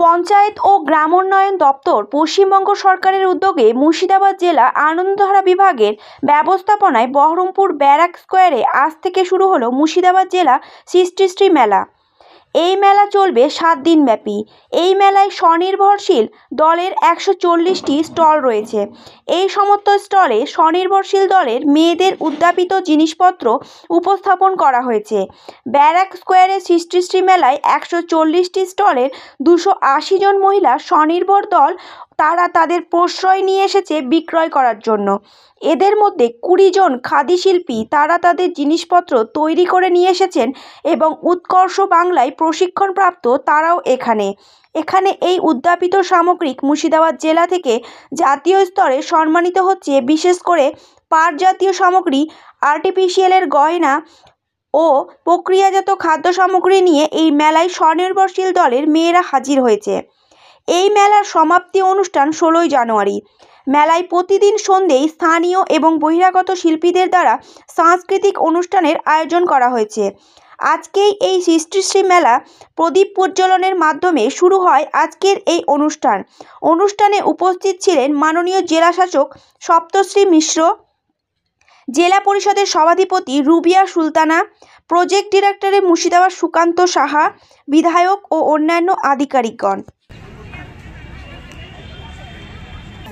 পঞ্চায়েত ও গ্রামোন্নয়ন দপ্তর পশ্চিমবঙ্গ সরকারের উদ্যোগে মুর্শিদাবাদ জেলা আনন্দধারা বিভাগের ব্যবস্থাপনায় বহরমপুর ব্যারাক স্কোয়ারে আজ থেকে শুরু হলো মুর্শিদাবাদ জেলা সৃষ্টিশ্রী মেলা। এই মেলা চলবে 7 দিন ব্যাপী। এই মেলায় স্বনির্ভরশীল দলের 140টি স্টল রয়েছে। এই সমস্ত স্টলে স্বনির্ভরশীল দলের মেয়েদের উদ্যাপিত জিনিসপত্র উপস্থাপন করা হয়েছে। ব্যারাক স্কোয়ারে সৃষ্টিশ্রী মেলায় 140টি স্টলের 280 জন মহিলা স্বনির্ভর দল তারা তাদের প্রশ্রয় নিয়ে এসেছে বিক্রয় করার জন্য। এদের মধ্যে 20 জন খাদি শিল্পী তারা তাদের জিনিসপত্র তৈরি করে নিয়ে এসেছেন এবং উৎকর্ষ বাংলায় প্রশিক্ষণপ্রাপ্ত তারাও এখানে এই উদ্যাপিত সামগ্রিক মুর্শিদাবাদ জেলা থেকে জাতীয় স্তরে সম্মানিত হচ্ছে। বিশেষ করে পাট জাতীয় সামগ্রী, আর্টিফিশিয়ালের গয়না ও প্রক্রিয়াজাত খাদ্য সামগ্রী নিয়ে এই মেলায় স্বনির্ভরশীল দলের মেয়েরা হাজির হয়েছে। এই মেলার সমাপ্তি অনুষ্ঠান 16 জানুয়ারি। মেলায় প্রতিদিন সন্ধ্যেয় স্থানীয় এবং বহিরাগত শিল্পীদের দ্বারা সাংস্কৃতিক অনুষ্ঠানের আয়োজন করা হয়েছে। আজকেই এই সৃষ্টিশ্রী মেলা প্রদীপ প্রজ্বলনের মাধ্যমে শুরু হয় আজকের এই অনুষ্ঠানে উপস্থিত ছিলেন মাননীয় জেলা শাসক সপ্তশ্রী মিশ্র, জেলা পরিষদের সভাধিপতি রুবিয়া সুলতানা, প্রজেক্ট ডিরেক্টর মুর্শিদাবাদ সুকান্ত সাহা, বিধায়ক ও অন্যান্য আধিকারিকগণ।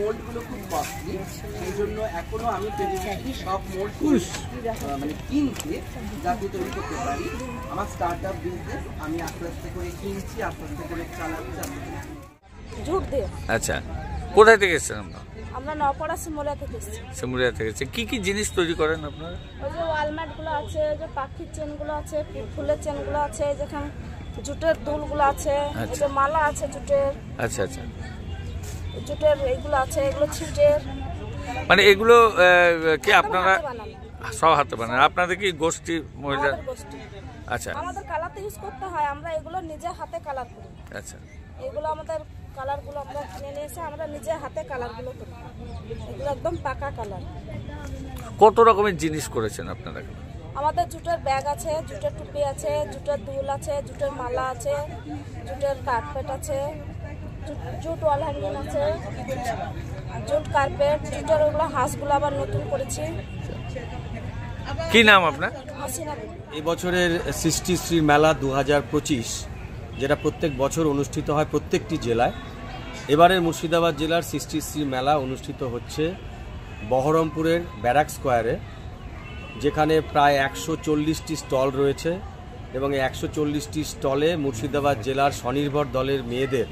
মোল্ডগুলো খুব কস্টলি, সেই জন্য এখনো আমি পেরেছি সব মোল্ড মানে কিনতে যাতে তৈরি করতে পারি। আমার স্টার্ট আপ বিজনেস, আমি আস্তে আস্তে করে কিনছি, আস্তে আস্তে করে চালাচ্ছি। ঝুট দিয়ে। আচ্ছা, কোথায় থেকে এসেছেন আপনারা? আমরা নপাড়া সিমুলিয়া থেকে এসেছি। সিমুলিয়া থেকে এসেছেন। কি কি জিনিস তৈরি করেন আপনারা? ওই যে ওয়ালম্যাটগুলো আছে, যে পাখির চেনগুলো আছে, ফুলের চেনগুলো আছে, যেখানে জুটের দুলগুলো আছে, এই যে মালা আছে জুটের। আচ্ছা আচ্ছা, জুটের এইগুলো আছে, এগুলো ছিটের। মানে এগুলো কি আপনারা সব হাতে বানান? আপনাদের কি গোষ্ঠী মহিলা? আচ্ছা, আমাদের কালারটা ইউজ করতে হয়, আমরা এগুলো নিজে হাতে কালার করি। আচ্ছা, এগুলো আমাদের কালারগুলো আমরা কিনে নিয়ে এসে আমরা নিজে হাতে কালারগুলো করি। এগুলো একদম পাকা কালার। কত রকমের জিনিস করেছেন আপনারা? আমাদের জুটের ব্যাগ আছে, জুটের টুপি আছে, জুটের দুল আছে, জুটের মালা আছে, জুটের কার্পেট আছে, জুট ওয়াল হ্যাঙ্গিং আছে, জুট কার্পেট, জুটের ওগুলো হাঁসগুলো আবার নতুন করেছি। কি নাম আপনার? এই বছরের সৃষ্টিশ্রী মেলা 2025, যেটা প্রত্যেক বছর অনুষ্ঠিত হয় প্রত্যেকটি জেলায়। এবারের মুর্শিদাবাদ জেলার সৃষ্টিশ্রী মেলা অনুষ্ঠিত হচ্ছে বহরমপুরের ব্যারাক স্কোয়ারে, যেখানে প্রায় 140টি স্টল রয়েছে এবং এই 140টি স্টলে মুর্শিদাবাদ জেলার স্বনির্ভর দলের মেয়েদের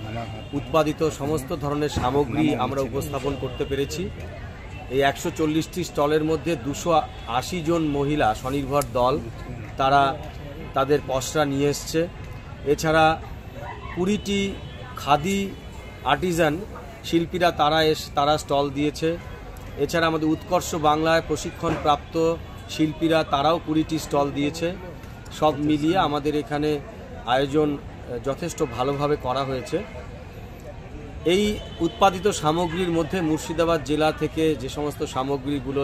উৎপাদিত সমস্ত ধরনের সামগ্রী আমরা উপস্থাপন করতে পেরেছি। এই 140টি স্টলের মধ্যে 280 জন মহিলা স্বনির্ভর দল তারা তাদের পসরা নিয়ে এসছে। এছাড়া 20টি খাদি আর্টিজান শিল্পীরা তারা স্টল দিয়েছে। এছাড়া আমাদের উৎকর্ষ বাংলায় প্রশিক্ষণপ্রাপ্ত শিল্পীরা তারাও 20টি স্টল দিয়েছে। সব মিলিয়ে আমাদের এখানে আয়োজন যথেষ্ট ভালোভাবে করা হয়েছে। এই উৎপাদিত সামগ্রীর মধ্যে মুর্শিদাবাদ জেলা থেকে যে সমস্ত সামগ্রীগুলো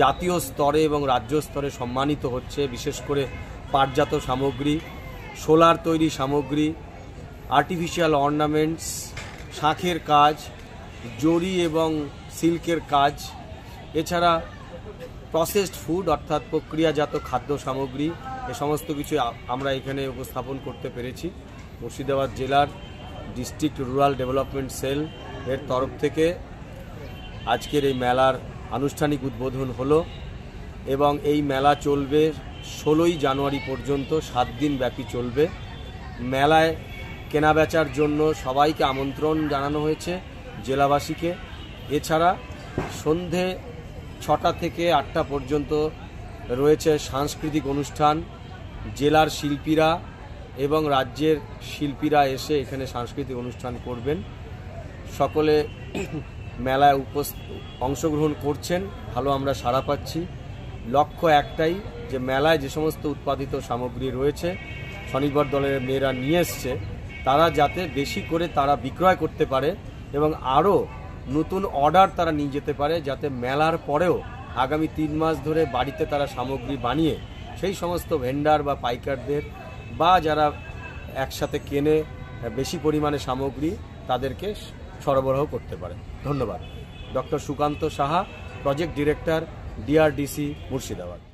জাতীয় স্তরে এবং রাজ্য স্তরে সম্মানিত হচ্ছে, বিশেষ করে পাটজাত সামগ্রী, সোলার তৈরি সামগ্রী, আর্টিফিশিয়াল অর্নামেন্টস, শাঁখের কাজ, জরি এবং সিল্কের কাজ, এছাড়া প্রসেসড ফুড অর্থাৎ প্রক্রিয়াজাত খাদ্য সামগ্রী, এ সমস্ত কিছু আমরা এখানে উপস্থাপন করতে পেরেছি। মুর্শিদাবাদ জেলার ডিস্ট্রিক্ট রুরাল ডেভেলপমেন্ট সেল এর তরফ থেকে আজকের এই মেলার আনুষ্ঠানিক উদ্বোধন হলো এবং এই মেলা চলবে 16 জানুয়ারি পর্যন্ত, 7 দিন ব্যাপী চলবে। মেলায় কেনাবেচার জন্য সবাইকে আমন্ত্রণ জানানো হয়েছে, জেলাবাসীকে। এছাড়া সন্ধে 6টা থেকে 8টা পর্যন্ত রয়েছে সাংস্কৃতিক অনুষ্ঠান। জেলার শিল্পীরা এবং রাজ্যের শিল্পীরা এসে এখানে সাংস্কৃতিক অনুষ্ঠান করবেন। সকলে মেলায় অংশগ্রহণ করছেন, ভালো আমরা সাড়া পাচ্ছি। লক্ষ্য একটাই, যে মেলায় যে সমস্ত উৎপাদিত সামগ্রী রয়েছে স্বনির্ভর দলের মেয়েরা নিয়ে এসছে, তারা যাতে বেশি করে তারা বিক্রয় করতে পারে এবং আরও নতুন অর্ডার তারা নিয়ে যেতে পারে, যাতে মেলার পরেও আগামী 3 মাস ধরে বাড়িতে তারা সামগ্রী বানিয়ে সেই সমস্ত ভেন্ডার বা পাইকারদের বা যারা একসাথে কেনে বেশি পরিমাণে সামগ্রী তাদেরকে সরবরাহ করতে পারে। ধন্যবাদ। Doctor Sukanta Saha, project director, DRDC, Murshidabad.